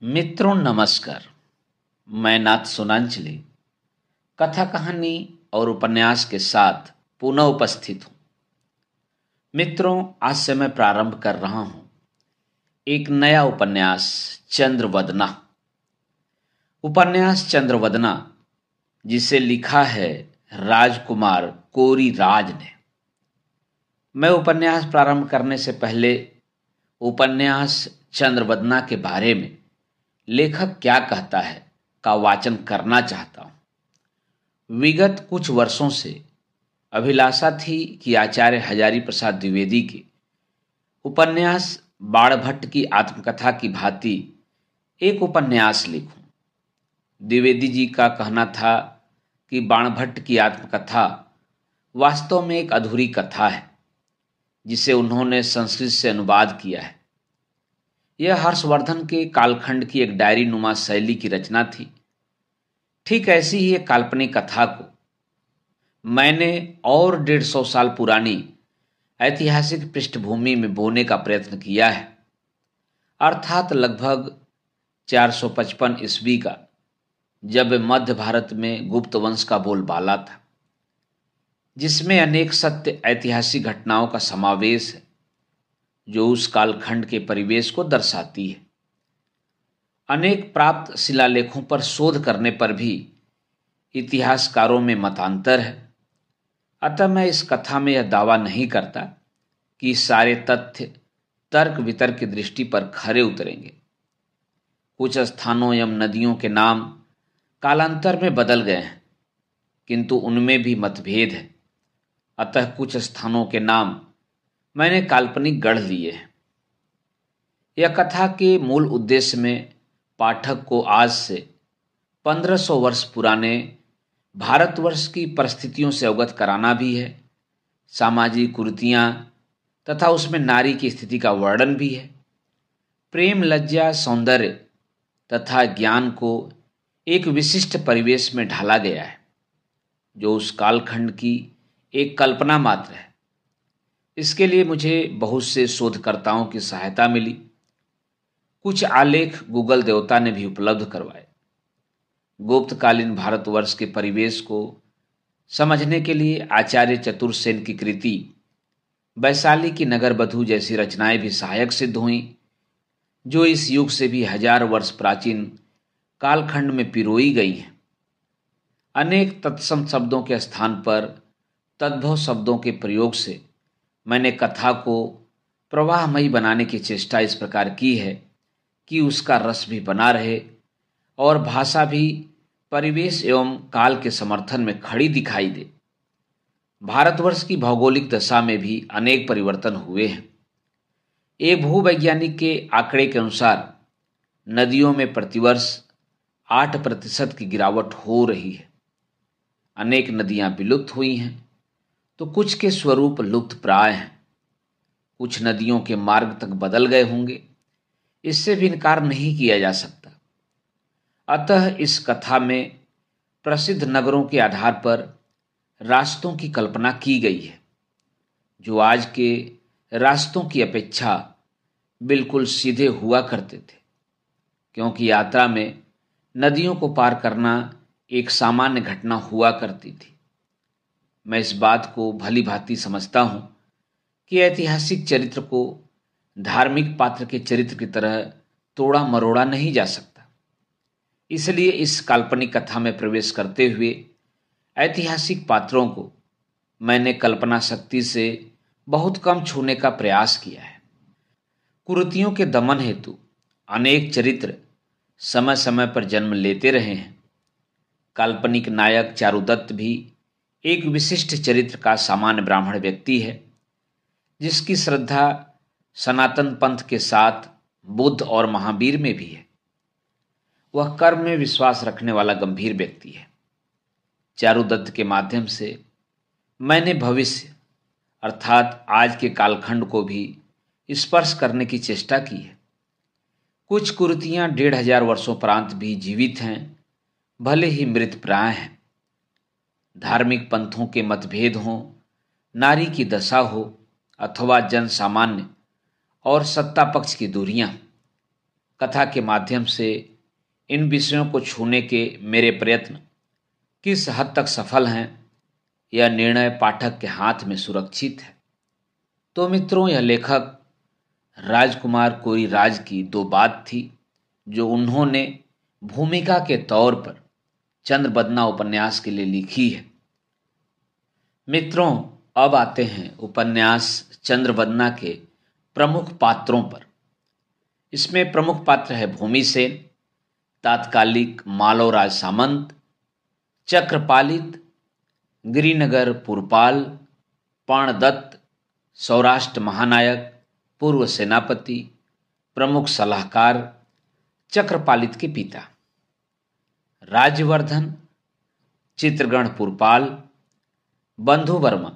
मित्रों नमस्कार। मैं नाथ सुनांचली कथा कहानी और उपन्यास के साथ पुनः उपस्थित हूँ। मित्रों, आज से मैं प्रारंभ कर रहा हूँ एक नया उपन्यास चंद्रवदना। उपन्यास चंद्रवदना जिसे लिखा है राजकुमार कोरी राज ने। मैं उपन्यास प्रारंभ करने से पहले उपन्यास चंद्रवदना के बारे में लेखक क्या कहता है का वाचन करना चाहता हूं। विगत कुछ वर्षों से अभिलाषा थी कि आचार्य हजारी प्रसाद द्विवेदी के उपन्यास बाणभट्ट की आत्मकथा की भांति एक उपन्यास लिखूं। द्विवेदी जी का कहना था कि बाणभट्ट की आत्मकथा वास्तव में एक अधूरी कथा है जिसे उन्होंने संस्कृत से अनुवाद किया है। यह हर्षवर्धन के कालखंड की एक डायरी नुमा शैली की रचना थी। ठीक ऐसी ही एक काल्पनिक कथा को मैंने और 150 साल पुरानी ऐतिहासिक पृष्ठभूमि में बोने का प्रयत्न किया है, अर्थात लगभग 455 ईस्वी का, जब मध्य भारत में गुप्त वंश का बोलबाला था, जिसमें अनेक सत्य ऐतिहासिक घटनाओं का समावेश है जो उस कालखंड के परिवेश को दर्शाती है। अनेक प्राप्त शिलालेखों पर शोध करने पर भी इतिहासकारों में मतांतर है। अतः मैं इस कथा में यह दावा नहीं करता कि सारे तथ्य तर्क वितर्क की दृष्टि पर खरे उतरेंगे। कुछ स्थानों एवं नदियों के नाम कालांतर में बदल गए हैं, किंतु उनमें भी मतभेद है। अतः कुछ स्थानों के नाम मैंने काल्पनिक गढ़ लिए हैं। यह कथा के मूल उद्देश्य में पाठक को आज से 1500 वर्ष पुराने भारतवर्ष की परिस्थितियों से अवगत कराना भी है। सामाजिक कुरीतियाँ तथा उसमें नारी की स्थिति का वर्णन भी है। प्रेम, लज्जा, सौंदर्य तथा ज्ञान को एक विशिष्ट परिवेश में ढाला गया है जो उस कालखंड की एक कल्पना मात्र है। इसके लिए मुझे बहुत से शोधकर्ताओं की सहायता मिली। कुछ आलेख गूगल देवता ने भी उपलब्ध करवाए। गुप्तकालीन भारतवर्ष के परिवेश को समझने के लिए आचार्य चतुर्सेन की कृति वैशाली की नगरबधू जैसी रचनाएं भी सहायक सिद्ध हुईं, जो इस युग से भी 1000 वर्ष प्राचीन कालखंड में पिरोई गई हैं। अनेक तत्सम शब्दों के स्थान पर तद्भव शब्दों के प्रयोग से मैंने कथा को प्रवाहमयी बनाने की चेष्टा इस प्रकार की है कि उसका रस भी बना रहे और भाषा भी परिवेश एवं काल के समर्थन में खड़ी दिखाई दे। भारतवर्ष की भौगोलिक दशा में भी अनेक परिवर्तन हुए हैं। एक भूवैज्ञानिक के आंकड़े के अनुसार नदियों में प्रतिवर्ष 8% की गिरावट हो रही है। अनेक नदियां विलुप्त हुई हैं तो कुछ के स्वरूप लुप्त प्राय हैं। कुछ नदियों के मार्ग तक बदल गए होंगे, इससे भी इनकार नहीं किया जा सकता। अतः इस कथा में प्रसिद्ध नगरों के आधार पर रास्तों की कल्पना की गई है जो आज के रास्तों की अपेक्षा बिल्कुल सीधे हुआ करते थे, क्योंकि यात्रा में नदियों को पार करना एक सामान्य घटना हुआ करती थी। मैं इस बात को भली भांति समझता हूं कि ऐतिहासिक चरित्र को धार्मिक पात्र के चरित्र की तरह तोड़ा मरोड़ा नहीं जा सकता। इसलिए इस काल्पनिक कथा में प्रवेश करते हुए ऐतिहासिक पात्रों को मैंने कल्पना शक्ति से बहुत कम छूने का प्रयास किया है। कुरीतियों के दमन हेतु अनेक चरित्र समय समय पर जन्म लेते रहे हैं। काल्पनिक नायक चारुदत्त भी एक विशिष्ट चरित्र का सामान्य ब्राह्मण व्यक्ति है, जिसकी श्रद्धा सनातन पंथ के साथ बुद्ध और महावीर में भी है। वह कर्म में विश्वास रखने वाला गंभीर व्यक्ति है। चारुदत्त के माध्यम से मैंने भविष्य अर्थात आज के कालखंड को भी स्पर्श करने की चेष्टा की है। कुछ कुरीतियां 1500 वर्षों प्रांत भी जीवित हैं, भले ही मृत प्राय हैं। धार्मिक पंथों के मतभेद हों, नारी की दशा हो अथवा जन सामान्य और सत्ता पक्ष की दूरियां, कथा के माध्यम से इन विषयों को छूने के मेरे प्रयत्न किस हद तक सफल हैं, यह निर्णय पाठक के हाथ में सुरक्षित है। तो मित्रों, यह लेखक राजकुमार कोरीराज की दो बात थी जो उन्होंने भूमिका के तौर पर चंद्रवदना उपन्यास के लिए लिखी है। मित्रों, अब आते हैं उपन्यास चंद्रवदना के प्रमुख पात्रों पर। इसमें प्रमुख पात्र है भूमिसेन, तात्कालिक मालवराज सामंत, चक्रपालित, गिरिनगर पुरपाल, प्राणदत्त, सौराष्ट्र महानायक, पूर्व सेनापति, प्रमुख सलाहकार, चक्रपालित के पिता, राज्यवर्धन, चित्रगण पुरपाल, बंधु वर्मा,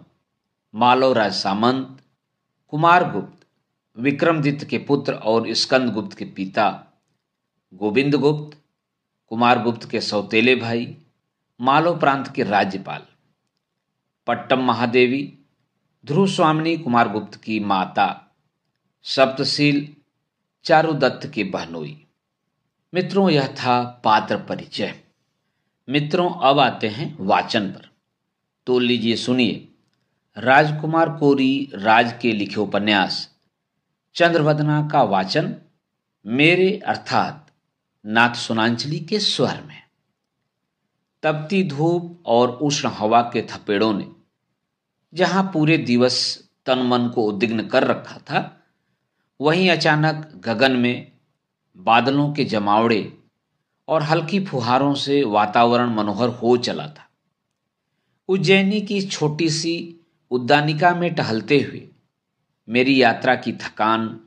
मालवराज सामंत, कुमारगुप्त, विक्रमदित्य के पुत्र और स्कंदगुप्त के पिता, गोविंदगुप्त, कुमारगुप्त के सौतेले भाई, मालव प्रांत के राज्यपाल, पट्टम महादेवी, ध्रुव स्वामिनी कुमारगुप्त की माता, सप्तशील, चारुदत्त के बहनोई। मित्रों, यह था पात्र परिचय। मित्रों, अब आते हैं वाचन पर। तो लीजिए सुनिए राजकुमार कोरीराज के लिखे उपन्यास चंद्रवदना का वाचन मेरे अर्थात नाथ सुनांचली के स्वर में। तपती धूप और उष्ण हवा के थपेड़ों ने जहां पूरे दिवस तन मन को उद्विग्न कर रखा था, वहीं अचानक गगन में बादलों के जमावड़े और हल्की फुहारों से वातावरण मनोहर हो चला था। उज्जैनी की छोटी सी उद्यानिका में टहलते हुए मेरी यात्रा की थकान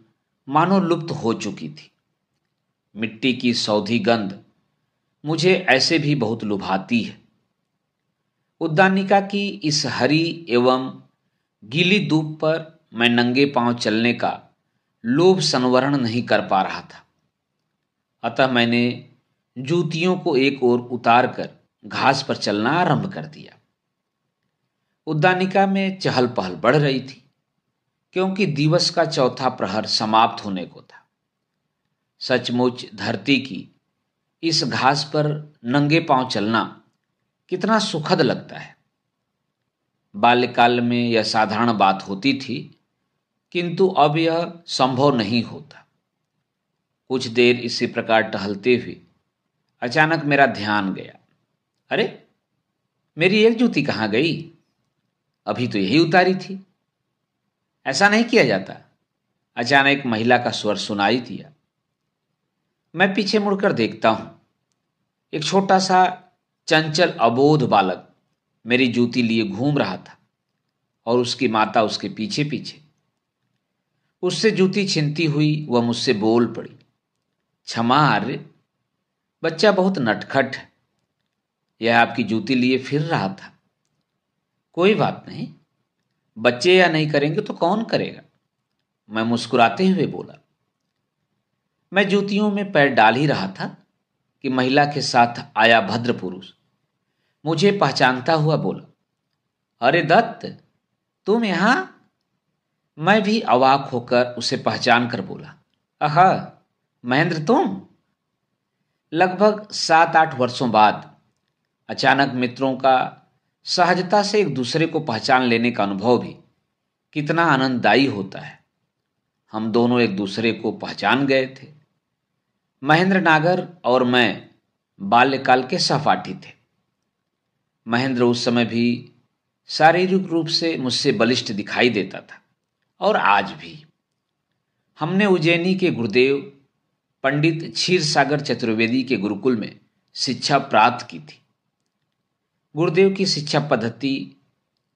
मानो लुप्त हो चुकी थी। मिट्टी की सौधी गंध मुझे ऐसे भी बहुत लुभाती है। उद्यानिका की इस हरी एवं गीली धूप पर मैं नंगे पांव चलने का लोभ संवरण नहीं कर पा रहा था। अतः मैंने जूतियों को एक ओर उतार कर घास पर चलना आरंभ कर दिया। उद्यानिका में चहल पहल बढ़ रही थी, क्योंकि दिवस का चौथा प्रहर समाप्त होने को था। सचमुच धरती की इस घास पर नंगे पांव चलना कितना सुखद लगता है। बाल्यकाल में यह साधारण बात होती थी, किंतु अब यह संभव नहीं होता। कुछ देर इसी प्रकार टहलते हुए अचानक मेरा ध्यान गया। अरे, मेरी एक जूती कहाँ गई? अभी तो यही उतारी थी। ऐसा नहीं किया जाता। अचानक एक महिला का स्वर सुनाई दिया। मैं पीछे मुड़कर देखता हूं। एक छोटा सा चंचल अबोध बालक मेरी जूती लिए घूम रहा था और उसकी माता उसके पीछे पीछे। उससे जूती छीनती हुई वह मुझसे बोल पड़ी, क्षमा आर्य, बच्चा बहुत नटखट है। यह आपकी जूती लिए फिर रहा था। कोई बात नहीं, बच्चे या नहीं करेंगे तो कौन करेगा? मैं मुस्कुराते हुए बोला। मैं जूतियों में पैर डाल ही रहा था कि महिला के साथ आया भद्र पुरुष मुझे पहचानता हुआ बोला, अरे दत्त, तुम यहां? मैं भी अवाक होकर उसे पहचान कर बोला, आहा महेंद्र, तुम? लगभग 7-8 वर्षों बाद अचानक मित्रों का सहजता से एक दूसरे को पहचान लेने का अनुभव भी कितना आनंददायी होता है। हम दोनों एक दूसरे को पहचान गए थे। महेंद्र नागर और मैं बाल्यकाल के सहपाठी थे। महेंद्र उस समय भी शारीरिक रूप से मुझसे बलिष्ठ दिखाई देता था और आज भी। हमने उज्जैनी के गुरुदेव पंडित क्षीरसागर चतुर्वेदी के गुरुकुल में शिक्षा प्राप्त की थी। गुरुदेव की शिक्षा पद्धति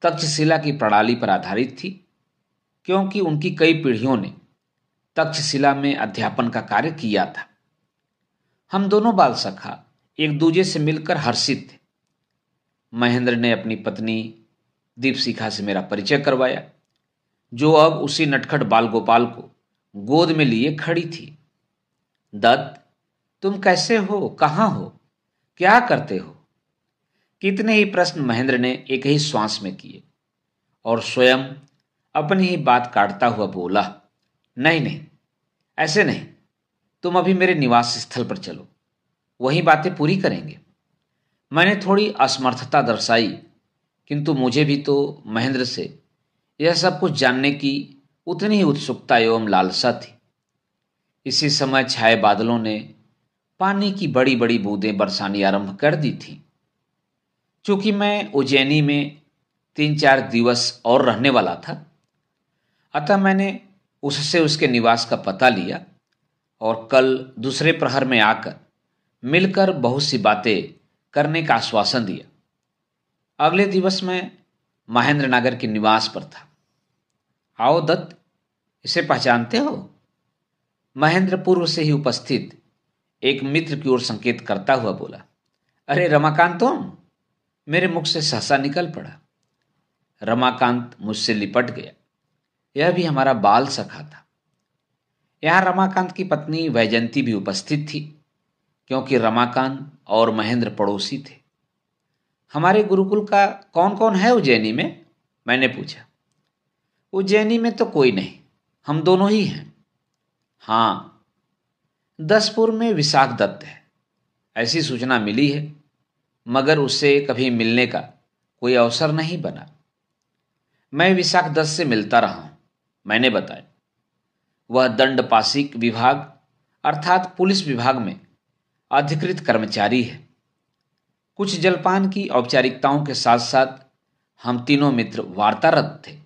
तक्षशिला की प्रणाली पर आधारित थी, क्योंकि उनकी कई पीढ़ियों ने तक्षशिला में अध्यापन का कार्य किया था। हम दोनों बाल सखा एक दूजे से मिलकर हर्षित थे। महेंद्र ने अपनी पत्नी दीपशिखा से मेरा परिचय करवाया, जो अब उसी नटखट बाल गोपाल को गोद में लिए खड़ी थी। दत्त, तुम कैसे हो? कहाँ हो? क्या करते हो? कितने ही प्रश्न महेंद्र ने एक ही श्वास में किए और स्वयं अपनी ही बात काटता हुआ बोला, नहीं नहीं, ऐसे नहीं, तुम अभी मेरे निवास स्थल पर चलो, वही बातें पूरी करेंगे। मैंने थोड़ी असमर्थता दर्शाई, किंतु मुझे भी तो महेंद्र से यह सब कुछ जानने की उतनी ही उत्सुकता एवं लालसा थी। इसी समय छाए बादलों ने पानी की बड़ी बड़ी बूंदें बरसानी आरंभ कर दी थी। चूंकि मैं उज्जैनी में 3-4 दिवस और रहने वाला था, अतः मैंने उससे उसके निवास का पता लिया और कल दूसरे प्रहर में आकर मिलकर बहुत सी बातें करने का आश्वासन दिया। अगले दिवस मैं महेंद्र नगर के निवास पर था। आओ दत्त, इसे पहचानते हो? महेंद्र पूर्व से ही उपस्थित एक मित्र की ओर संकेत करता हुआ बोला। अरे रमाकांत, तुम? मेरे मुख से सहसा निकल पड़ा। रमाकांत मुझसे लिपट गया। यह भी हमारा बाल सखा था। यहाँ रमाकांत की पत्नी वैजंती भी उपस्थित थी, क्योंकि रमाकांत और महेंद्र पड़ोसी थे। हमारे गुरुकुल का कौन कौन है उज्जैनी में? मैंने पूछा। उज्जैनी में तो कोई नहीं, हम दोनों ही हैं। हाँ, दसपुर में विशाख दत्त है, ऐसी सूचना मिली है, मगर उससे कभी मिलने का कोई अवसर नहीं बना। मैं विशाख दत्त से मिलता रहा हूं, मैंने बताया। वह दंडपाशिक विभाग अर्थात पुलिस विभाग में अधिकृत कर्मचारी है। कुछ जलपान की औपचारिकताओं के साथ साथ हम तीनों मित्र वार्तारत थे।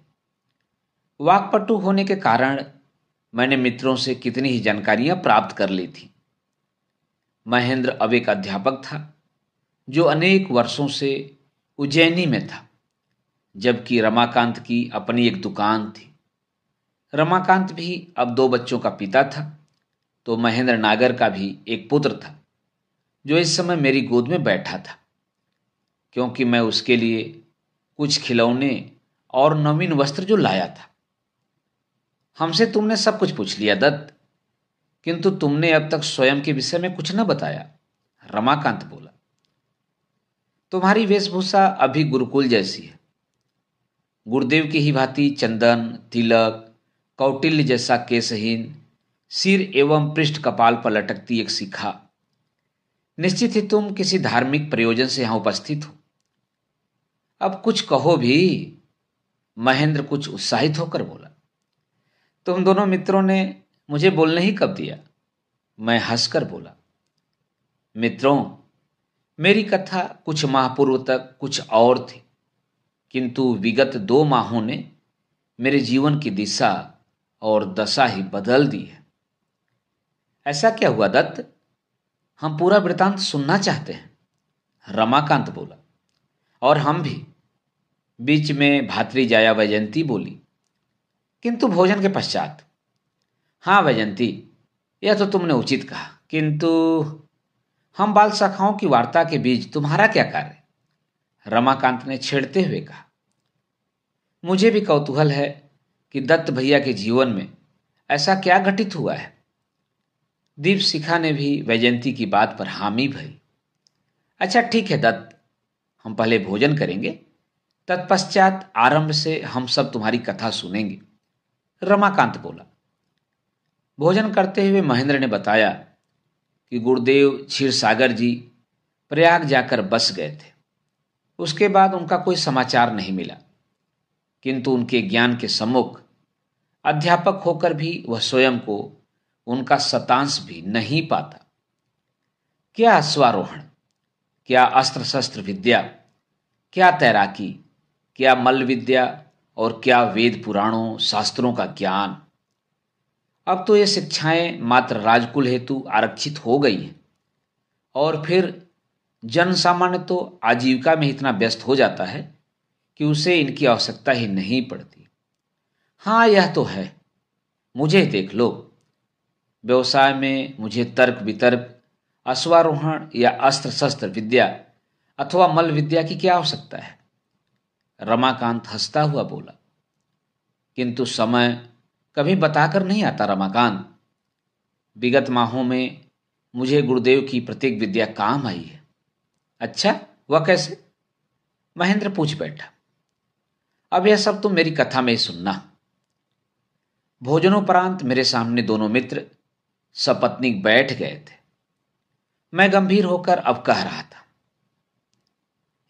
वाक्पटु होने के कारण मैंने मित्रों से कितनी ही जानकारियां प्राप्त कर ली थी। महेंद्र अब एक अध्यापक था जो अनेक वर्षों से उज्जैनी में था, जबकि रमाकांत की अपनी एक दुकान थी। रमाकांत भी अब 2 बच्चों का पिता था, तो महेंद्र नागर का भी एक पुत्र था जो इस समय मेरी गोद में बैठा था, क्योंकि मैं उसके लिए कुछ खिलौने और नवीन वस्त्र जो लाया था। हमसे तुमने सब कुछ पूछ लिया दत्त, किंतु तुमने अब तक स्वयं के विषय में कुछ न बताया। रमाकांत बोला। तुम्हारी वेशभूषा अभी गुरुकुल जैसी है। गुरुदेव की ही भांति चंदन, तिलक, कौटिल्य जैसा केशहीन सिर एवं पृष्ठ कपाल पर लटकती एक शिखा। निश्चित ही तुम किसी धार्मिक प्रयोजन से यहां उपस्थित हो। अब कुछ कहो भी। महेंद्र कुछ उत्साहित होकर बोला। तुम दोनों मित्रों ने मुझे बोलने ही कब दिया? मैं हंसकर बोला। मित्रों, मेरी कथा कुछ माह पूर्व तक कुछ और थी, किंतु विगत 2 माहों ने मेरे जीवन की दिशा और दशा ही बदल दी है। ऐसा क्या हुआ दत्त? हम पूरा वृतांत सुनना चाहते हैं, रमाकांत बोला। और हम भी, बीच में भात्री जाया वैजंती बोली, किंतु भोजन के पश्चात। हाँ वैजंती, यह तो तुमने उचित कहा, किंतु हम बाल शाखाओं की वार्ता के बीच तुम्हारा क्या कार्य? रमाकांत ने छेड़ते हुए कहा। मुझे भी कौतूहल है कि दत्त भैया के जीवन में ऐसा क्या घटित हुआ है। दीप शिखा ने भी वैजंती की बात पर हामी भरी। अच्छा ठीक है दत्त, हम पहले भोजन करेंगे, तत्पश्चात आरंभ से हम सब तुम्हारी कथा सुनेंगे, रमाकांत बोला। भोजन करते हुए महेंद्र ने बताया कि गुरुदेव क्षीरसागर जी प्रयाग जाकर बस गए थे। उसके बाद उनका कोई समाचार नहीं मिला, किंतु उनके ज्ञान के सम्मुख अध्यापक होकर भी वह स्वयं को उनका शतांश भी नहीं पाता। क्या अश्वारोहण, क्या अस्त्र शस्त्र विद्या, क्या तैराकी, क्या मल्ल विद्या और क्या वेद पुराणों शास्त्रों का ज्ञान। अब तो ये शिक्षाएं मात्र राजकुल हेतु आरक्षित हो गई हैं, और फिर जन सामान्य तो आजीविका में इतना व्यस्त हो जाता है कि उसे इनकी आवश्यकता ही नहीं पड़ती। हाँ यह तो है, मुझे देख लो, व्यवसाय में मुझे तर्क वितर्क, अश्वारोहण या अस्त्र शस्त्र विद्या अथवा मल्ल विद्या की क्या आवश्यकता है? रमाकांत हंसता हुआ बोला। किंतु समय कभी बताकर नहीं आता रमाकांत। विगत माहों में मुझे गुरुदेव की प्रत्येक विद्या काम आई है। अच्छा, वह कैसे? महेंद्र पूछ बैठा। अब यह सब तुम मेरी कथा में ही सुनना। भोजनोपरांत मेरे सामने दोनों मित्र सपत्नीक बैठ गए थे। मैं गंभीर होकर अब कह रहा था,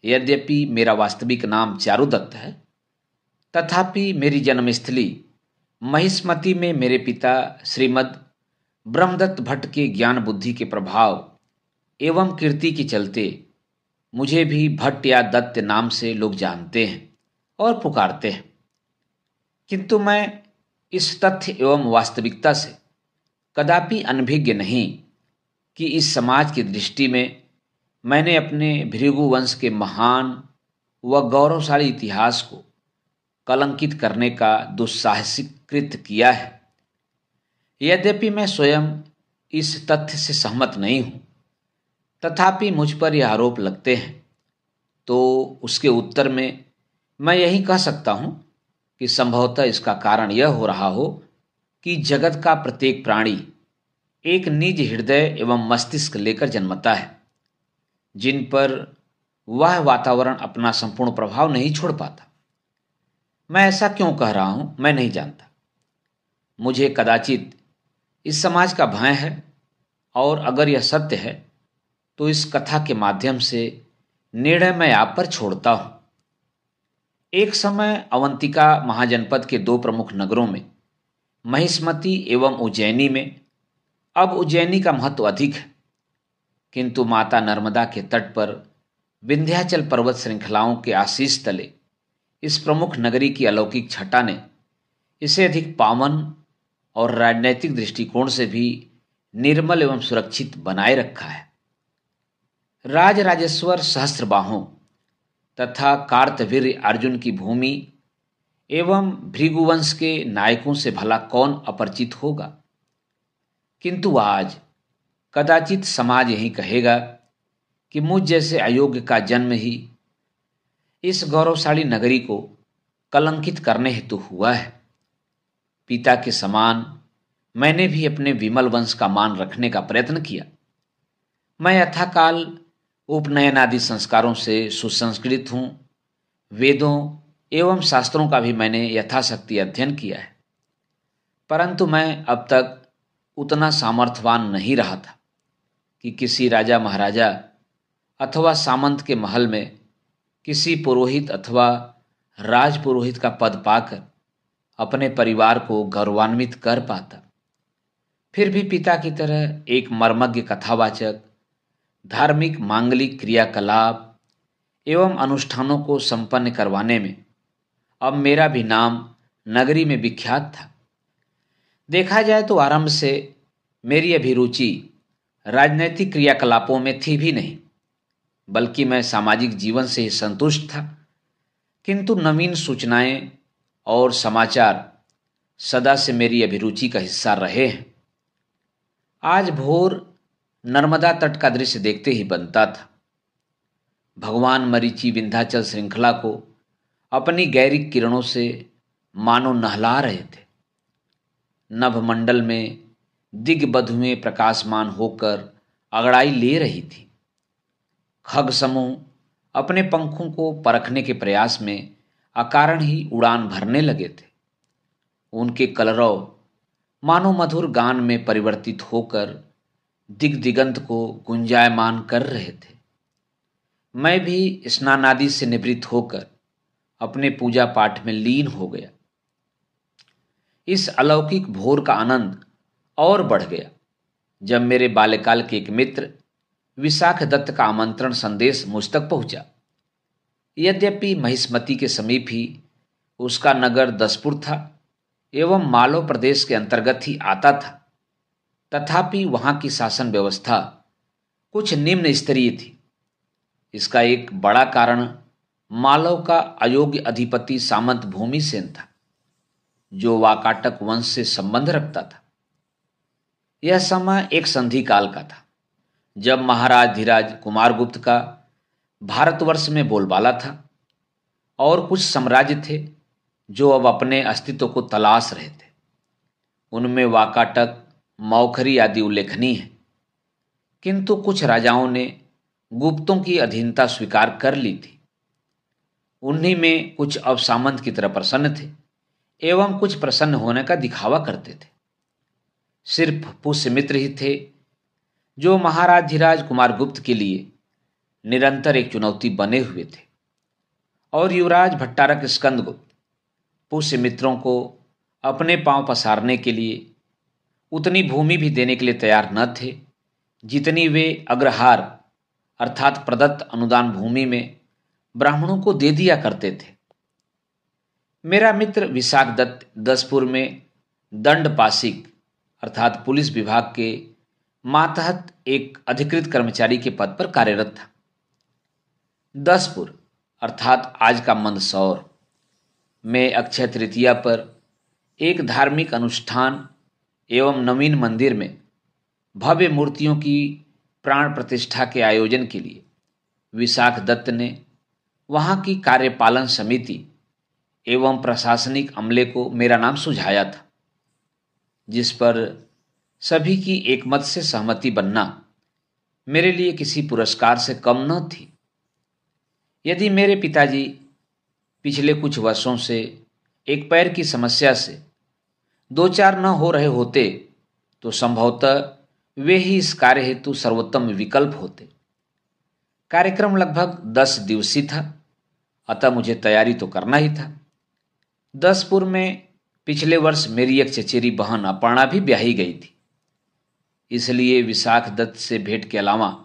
यद्यपि मेरा वास्तविक नाम चारुदत्त है, तथापि मेरी जन्मस्थली महिष्मति में मेरे पिता श्रीमद ब्रह्मदत्त भट्ट के ज्ञान बुद्धि के प्रभाव एवं कीर्ति के चलते मुझे भी भट्ट या दत्त नाम से लोग जानते हैं और पुकारते हैं। किंतु मैं इस तथ्य एवं वास्तविकता से कदापि अनभिज्ञ नहीं कि इस समाज की दृष्टि में मैंने अपने भृगु वंश के महान व गौरवशाली इतिहास को कलंकित करने का दुस्साहसिक कृत्य किया है। यद्यपि मैं स्वयं इस तथ्य से सहमत नहीं हूं, तथापि मुझ पर यह आरोप लगते हैं, तो उसके उत्तर में मैं यही कह सकता हूं कि संभवतः इसका कारण यह हो रहा हो कि जगत का प्रत्येक प्राणी एक निज हृदय एवं मस्तिष्क लेकर जन्मता है, जिन पर वह वातावरण अपना संपूर्ण प्रभाव नहीं छोड़ पाता। मैं ऐसा क्यों कह रहा हूं मैं नहीं जानता। मुझे कदाचित इस समाज का भय है, और अगर यह सत्य है तो इस कथा के माध्यम से निर्णय मैं आप पर छोड़ता हूं। एक समय अवंतिका महाजनपद के दो प्रमुख नगरों में, महिष्मति एवं उज्जैनी में, अब उज्जैनी का महत्व अधिक है, किंतु माता नर्मदा के तट पर विंध्याचल पर्वत श्रृंखलाओं के आशीष तले इस प्रमुख नगरी की अलौकिक छटा ने इसे अधिक पावन और राजनैतिक दृष्टिकोण से भी निर्मल एवं सुरक्षित बनाए रखा है। राज राजेश्वर सहस्त्रबाहों तथा कार्तवीर्य अर्जुन की भूमि एवं भृगुवंश के नायकों से भला कौन अपरिचित होगा। किंतु आज कदाचित समाज यही कहेगा कि मुझ जैसे अयोग्य का जन्म ही इस गौरवशाली नगरी को कलंकित करने हेतु हुआ है। पिता के समान मैंने भी अपने विमल वंश का मान रखने का प्रयत्न किया। मैं यथाकाल उपनयन आदि संस्कारों से सुसंस्कृत हूँ। वेदों एवं शास्त्रों का भी मैंने यथाशक्ति अध्ययन किया है, परंतु मैं अब तक उतना सामर्थ्यवान नहीं रहा था कि किसी राजा महाराजा अथवा सामंत के महल में किसी पुरोहित अथवा राजपुरोहित का पद पाकर अपने परिवार को गौरवान्वित कर पाता। फिर भी पिता की तरह एक मर्मज्ञ कथावाचक, धार्मिक मांगलिक क्रियाकलाप एवं अनुष्ठानों को संपन्न करवाने में अब मेरा भी नाम नगरी में विख्यात था। देखा जाए तो आरंभ से मेरी अभिरुचि राजनैतिक क्रियाकलापों में थी भी नहीं, बल्कि मैं सामाजिक जीवन से ही संतुष्ट था। किंतु नवीन सूचनाएं और समाचार सदा से मेरी अभिरुचि का हिस्सा रहे हैं। आज भोर नर्मदा तट का दृश्य देखते ही बनता था। भगवान मरीचि विंध्याचल श्रृंखला को अपनी गहरी किरणों से मानो नहला रहे थे। नभमंडल में दिग्बधुएं प्रकाशमान होकर अगड़ाई ले रही थी। खग समूह अपने पंखों को परखने के प्रयास में अकारण ही उड़ान भरने लगे थे। उनके कलरव मानो मधुर गान में परिवर्तित होकर दिग्दिगंत को गुंजायमान कर रहे थे। मैं भी स्नानादि से निवृत्त होकर अपने पूजा पाठ में लीन हो गया। इस अलौकिक भोर का आनंद और बढ़ गया जब मेरे बाल्यकाल के एक मित्र विशाख दत्त का आमंत्रण संदेश मुझ तक पहुंचा। यद्यपि महिष्मति के समीप ही उसका नगर दसपुर था एवं मालव प्रदेश के अंतर्गत ही आता था, तथापि वहां की शासन व्यवस्था कुछ निम्न स्तरीय थी। इसका एक बड़ा कारण मालव का अयोग्य अधिपति सामंत भूमिसेन था, जो वाकाटक वंश से संबंध रखता था। यह समय एक संधि काल का था, जब महाराज धीराज कुमारगुप्त का भारतवर्ष में बोलबाला था और कुछ साम्राज्य थे जो अब अपने अस्तित्व को तलाश रहे थे। उनमें वाकाटक, मौखरी आदि उल्लेखनीय हैं, किंतु कुछ राजाओं ने गुप्तों की अधीनता स्वीकार कर ली थी। उन्हीं में कुछ अब सामंत की तरह प्रसन्न थे एवं कुछ प्रसन्न होने का दिखावा करते थे। सिर्फ पुष्यमित्र ही थे जो महाराज धीराज कुमार गुप्त के लिए निरंतर एक चुनौती बने हुए थे, और युवराज भट्टारक स्कंदगुप्त पुष्यमित्रों को अपने पांव पसारने के लिए उतनी भूमि भी देने के लिए तैयार न थे जितनी वे अग्रहार अर्थात प्रदत्त अनुदान भूमि में ब्राह्मणों को दे दिया करते थे। मेरा मित्र विशाख दत्त दसपुर में दंडपाशिक अर्थात पुलिस विभाग के मातहत एक अधिकृत कर्मचारी के पद पर कार्यरत था। दसपुर अर्थात आज का मंदसौर में अक्षय तृतीया पर एक धार्मिक अनुष्ठान एवं नवीन मंदिर में भव्य मूर्तियों की प्राण प्रतिष्ठा के आयोजन के लिए विशाख दत्त ने वहां की कार्यपालन समिति एवं प्रशासनिक अमले को मेरा नाम सुझाया था, जिस पर सभी की एकमत से सहमति बनना मेरे लिए किसी पुरस्कार से कम न थी। यदि मेरे पिताजी पिछले कुछ वर्षों से एक पैर की समस्या से दो चार न हो रहे होते तो संभवतः वे ही इस कार्य हेतु सर्वोत्तम विकल्प होते। कार्यक्रम लगभग 10 दिवसीय था, अतः मुझे तैयारी तो करना ही था। दसपुर में पिछले वर्ष मेरी एक चचेरी बहन अपर्णा भी ब्याही गई थी, इसलिए विशाख दत्त से भेंट के अलावा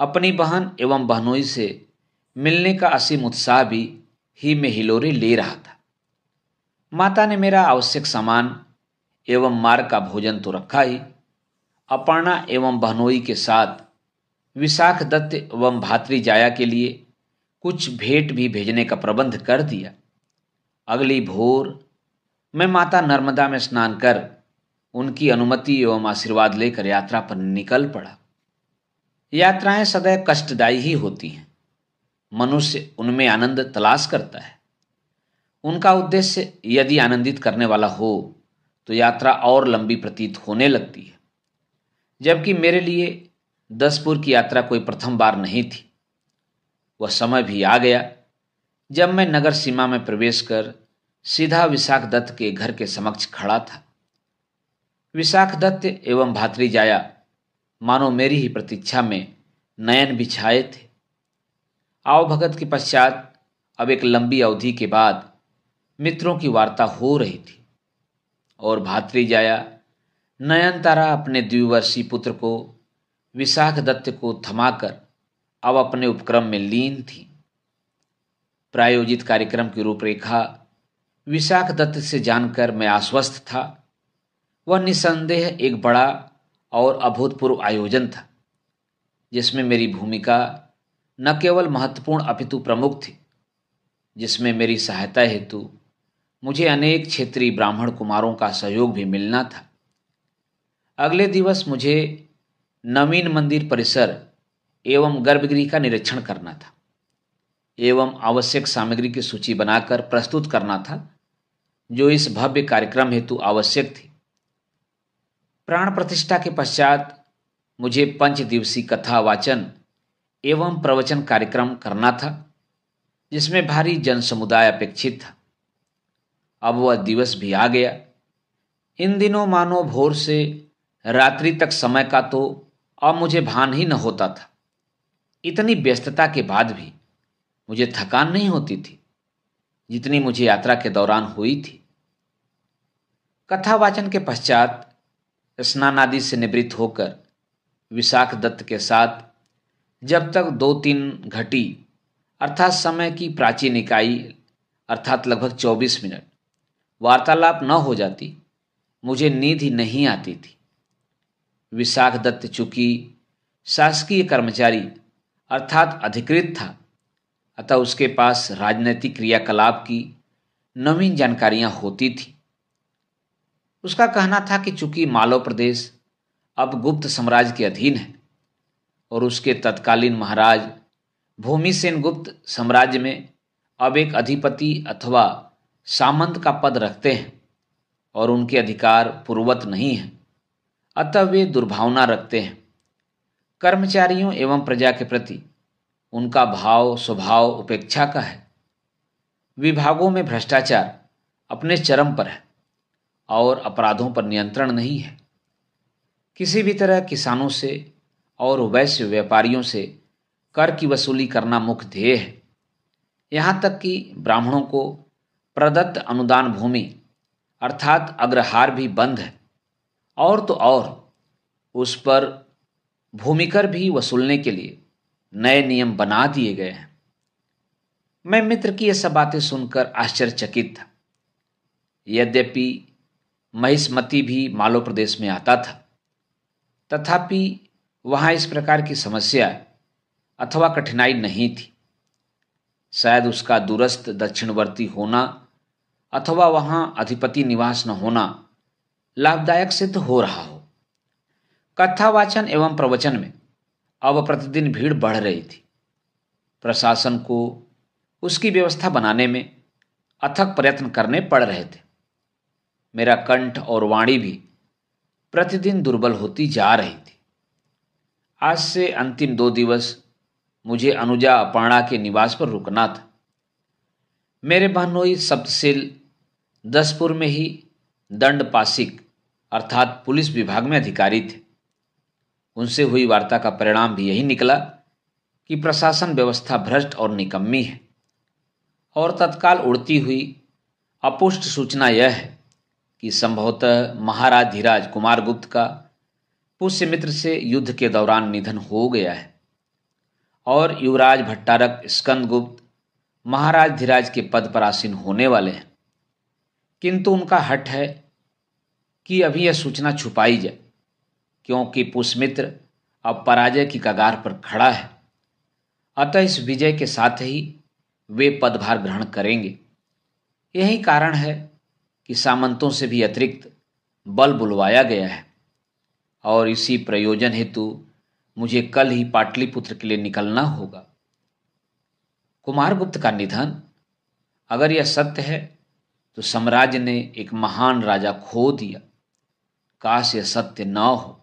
अपनी बहन एवं बहनोई से मिलने का असीम उत्साह भी ही में हिलोरे ले रहा था। माता ने मेरा आवश्यक सामान एवं मार्ग का भोजन तो रखा ही, अपर्णा एवं बहनोई के साथ विशाख दत्त एवं भातरी जाया के लिए कुछ भेंट भी भेजने का प्रबंध कर दिया। अगली भोर मैं माता नर्मदा में स्नान कर उनकी अनुमति एवं आशीर्वाद लेकर यात्रा पर निकल पड़ा। यात्राएं सदैव कष्टदायी ही होती हैं, मनुष्य उनमें आनंद तलाश करता है। उनका उद्देश्य यदि आनंदित करने वाला हो तो यात्रा और लंबी प्रतीत होने लगती है। जबकि मेरे लिए दसपुर की यात्रा कोई प्रथम बार नहीं थी। वह समय भी आ गया जब मैं नगर सीमा में प्रवेश कर सीधा विशाख दत्त के घर के समक्ष खड़ा था। विशाख दत्त एवं भातरी जाया मानो मेरी ही प्रतीक्षा में नयन बिछाए थे। आवभगत के पश्चात अब एक लंबी अवधि के बाद मित्रों की वार्ता हो रही थी और भातरी जाया नयनतारा अपने द्विवर्षीय पुत्र को विशाख दत्त को थमाकर अब अपने उपक्रम में लीन थी। प्रायोजित कार्यक्रम की रूपरेखा विशाख दत्त से जानकर मैं आश्वस्त था। वह निसंदेह एक बड़ा और अभूतपूर्व आयोजन था, जिसमें मेरी भूमिका न केवल महत्वपूर्ण अपितु प्रमुख थी, जिसमें मेरी सहायता हेतु मुझे अनेक क्षेत्रीय ब्राह्मण कुमारों का सहयोग भी मिलना था। अगले दिवस मुझे नवीन मंदिर परिसर एवं गर्भगृह का निरीक्षण करना था एवं आवश्यक सामग्री की सूची बनाकर प्रस्तुत करना था, जो इस भव्य कार्यक्रम हेतु आवश्यक थी। प्राण प्रतिष्ठा के पश्चात मुझे 5 दिवसीय कथा वाचन एवं प्रवचन कार्यक्रम करना था, जिसमें भारी जन समुदाय अपेक्षित था। अब वह दिवस भी आ गया। इन दिनों मानो भोर से रात्रि तक समय का तो अब मुझे भान ही न होता था। इतनी व्यस्तता के बाद भी मुझे थकान नहीं होती थी जितनी मुझे यात्रा के दौरान हुई थी। कथा वाचन के पश्चात स्नान आदि से निवृत्त होकर विशाख दत्त के साथ जब तक 2-3 घटी अर्थात समय की प्राचीन इकाई अर्थात लगभग 24 मिनट वार्तालाप न हो जाती, मुझे नींद ही नहीं आती थी। विशाख दत्त चूंकि शासकीय कर्मचारी अर्थात अधिकृत था, अतः उसके पास राजनैतिक क्रियाकलाप की नवीन जानकारियां होती थी। उसका कहना था कि चूंकि मालव प्रदेश अब गुप्त साम्राज्य के अधीन है और उसके तत्कालीन महाराज भूमिसेन गुप्त साम्राज्य में अब एक अधिपति अथवा सामंत का पद रखते हैं और उनके अधिकार पूर्ववत नहीं हैं, अतः वे दुर्भावना रखते हैं। कर्मचारियों एवं प्रजा के प्रति उनका भाव स्वभाव उपेक्षा का है। विभागों में भ्रष्टाचार अपने चरम पर है और अपराधों पर नियंत्रण नहीं है। किसी भी तरह किसानों से और वैश्य व्यापारियों से कर की वसूली करना मुख्य ध्येय है। यहाँ तक कि ब्राह्मणों को प्रदत्त अनुदान भूमि अर्थात अग्रहार भी बंद है, और तो और उस पर भूमिकर भी वसूलने के लिए नए नियम बना दिए गए हैं। मैं मित्र की ये सब बातें सुनकर आश्चर्यचकित था। यद्यपि महिष्मति भी मालव प्रदेश में आता था, तथापि वहाँ इस प्रकार की समस्या अथवा कठिनाई नहीं थी। शायद उसका दूरस्थ दक्षिणवर्ती होना अथवा वहाँ अधिपति निवास न होना लाभदायक सिद्ध हो रहा हो। कथावाचन एवं प्रवचन में अब प्रतिदिन भीड़ बढ़ रही थी। प्रशासन को उसकी व्यवस्था बनाने में अथक प्रयत्न करने पड़ रहे थे। मेरा कंठ और वाणी भी प्रतिदिन दुर्बल होती जा रही थी। आज से अंतिम 2 दिवस मुझे अनुजा अपर्णा के निवास पर रुकना था। मेरे बहनोई सप्तशील 10पुर में ही दंडपासिक अर्थात पुलिस विभाग में अधिकारी थे। उनसे हुई वार्ता का परिणाम भी यही निकला कि प्रशासन व्यवस्था भ्रष्ट और निकम्मी है, और तत्काल उड़ती हुई अपुष्ट सूचना यह है कि संभवतः महाराज धीराज कुमारगुप्त का पुष्यमित्र से युद्ध के दौरान निधन हो गया है, और युवराज भट्टारक स्कंदगुप्त महाराज धीराज के पद पर आसीन होने वाले हैं। किंतु उनका हठ है कि अभी यह सूचना छुपाई जाए, क्योंकि पुष्यमित्र अब पराजय की कगार पर खड़ा है। अतः इस विजय के साथ ही वे पदभार ग्रहण करेंगे। यही कारण है कि सामंतों से भी अतिरिक्त बल बुलवाया गया है, और इसी प्रयोजन हेतु मुझे कल ही पाटलिपुत्र के लिए निकलना होगा। कुमारगुप्त का निधन अगर यह सत्य है तो साम्राज्य ने एक महान राजा खो दिया। काश यह सत्य न हो।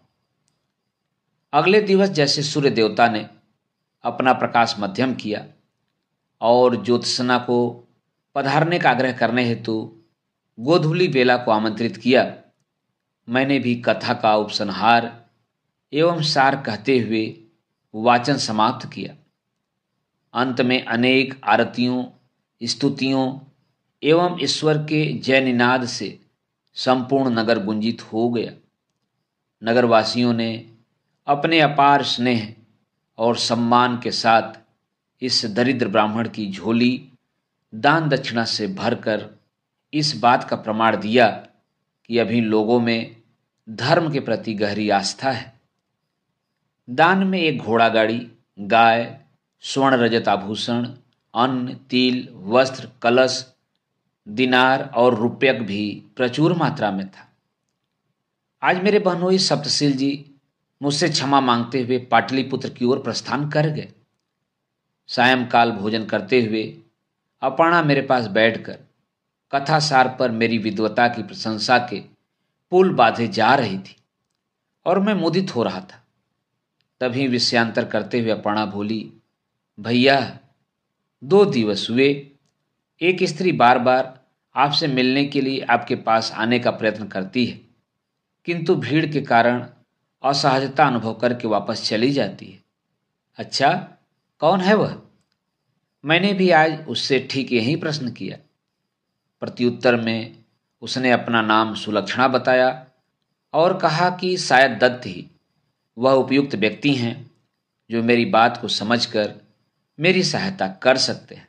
अगले दिवस जैसे सूर्य देवता ने अपना प्रकाश मध्यम किया और ज्योत्सना को पधारने का आग्रह करने हेतु गोधूली बेला को आमंत्रित किया, मैंने भी कथा का उपसंहार एवं सार कहते हुए वाचन समाप्त किया। अंत में अनेक आरतियों, स्तुतियों एवं ईश्वर के जय निनाद से संपूर्ण नगर गुंजित हो गया। नगरवासियों ने अपने अपार स्नेह और सम्मान के साथ इस दरिद्र ब्राह्मण की झोली दान दक्षिणा से भरकर इस बात का प्रमाण दिया कि अभी लोगों में धर्म के प्रति गहरी आस्था है। दान में एक घोड़ा गाड़ी, गाय, स्वर्ण रजत आभूषण, अन्न, तिल, वस्त्र, कलश, दिनार और रुपयक भी प्रचुर मात्रा में था। आज मेरे बहनोई सप्तशील जी मुझसे क्षमा मांगते हुए पाटलिपुत्र की ओर प्रस्थान कर गए। सायंकाल भोजन करते हुए अपर्णा मेरे पास बैठकर कथासार पर मेरी विद्वता की प्रशंसा के पुल बांधे जा रही थी, और मैं मुदित हो रहा था। तभी विषयांतर करते हुए अपर्णा बोली, भैया 2 दिवस हुए एक स्त्री बार बार आपसे मिलने के लिए आपके पास आने का प्रयत्न करती है, किंतु भीड़ के कारण असहजता अनुभव करके वापस चली जाती है। अच्छा, कौन है वह? मैंने भी आज उससे ठीक यही प्रश्न किया। प्रत्युत्तर में उसने अपना नाम सुलक्षणा बताया और कहा कि शायद दत्त ही वह उपयुक्त व्यक्ति हैं जो मेरी बात को समझकर मेरी सहायता कर सकते हैं।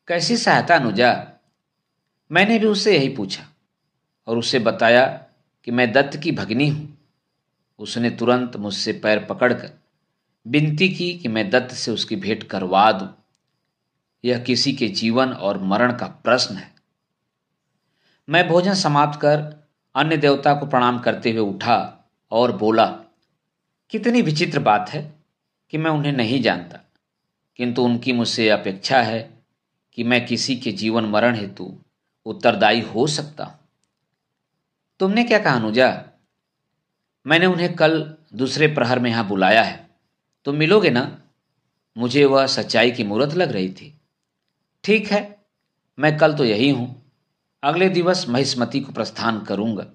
कैसी सहायता अनुजा? मैंने भी उससे यही पूछा और उसे बताया कि मैं दत्त की भगिनी हूँ। उसने तुरंत मुझसे पैर पकड़कर विनती की कि मैं दत्त से उसकी भेंट करवा दूं। यह किसी के जीवन और मरण का प्रश्न है। मैं भोजन समाप्त कर अन्य देवता को प्रणाम करते हुए उठा और बोला, कितनी विचित्र बात है कि मैं उन्हें नहीं जानता, किंतु उनकी मुझसे अपेक्षा है कि मैं किसी के जीवन मरण हेतु उत्तरदायी हो सकता हूं। तुमने क्या कहा अनुजा? मैंने उन्हें कल दूसरे प्रहर में यहां बुलाया है, तुम मिलोगे ना? मुझे वह सच्चाई की मूरत लग रही थी। ठीक है, मैं कल तो यही हूं, अगले दिवस महिष्मति को प्रस्थान करूंगा।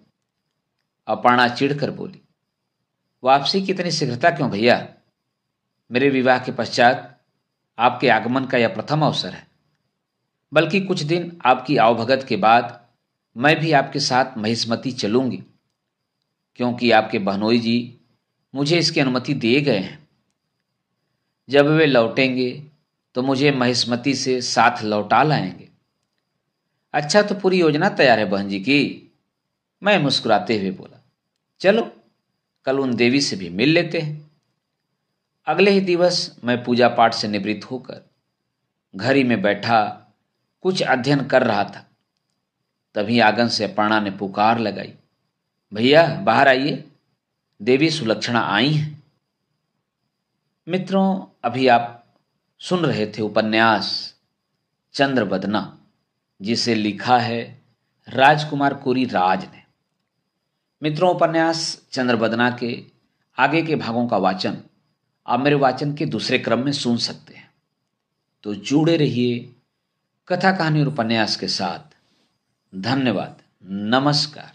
अपर्णा चिढ़कर बोली, वापसी की इतनी शीघ्रता क्यों भैया? मेरे विवाह के पश्चात आपके आगमन का यह प्रथम अवसर है। बल्कि कुछ दिन आपकी आवभगत के बाद मैं भी आपके साथ महिष्मती चलूंगी, क्योंकि आपके बहनोई जी मुझे इसकी अनुमति दिए गए हैं। जब वे लौटेंगे तो मुझे महिष्मती से साथ लौटा लाएंगे। अच्छा, तो पूरी योजना तैयार है बहन जी की? मैं मुस्कुराते हुए बोला, चलो कल उन देवी से भी मिल लेते हैं। अगले ही दिवस मैं पूजा पाठ से निवृत्त होकर घर ही में बैठा कुछ अध्ययन कर रहा था। तभी आंगन से अपर्णा ने पुकार लगाई, भैया बाहर आइए, देवी सुलक्षणा आई हैं। मित्रों, अभी आप सुन रहे थे उपन्यास चंद्रवदना, जिसे लिखा है राजकुमार कोरी राज ने। मित्रों, उपन्यास चंद्रवदना के आगे के भागों का वाचन आप मेरे वाचन के दूसरे क्रम में सुन सकते हैं। तो जुड़े रहिए कथा कहानी और उपन्यास के साथ। धन्यवाद। नमस्कार।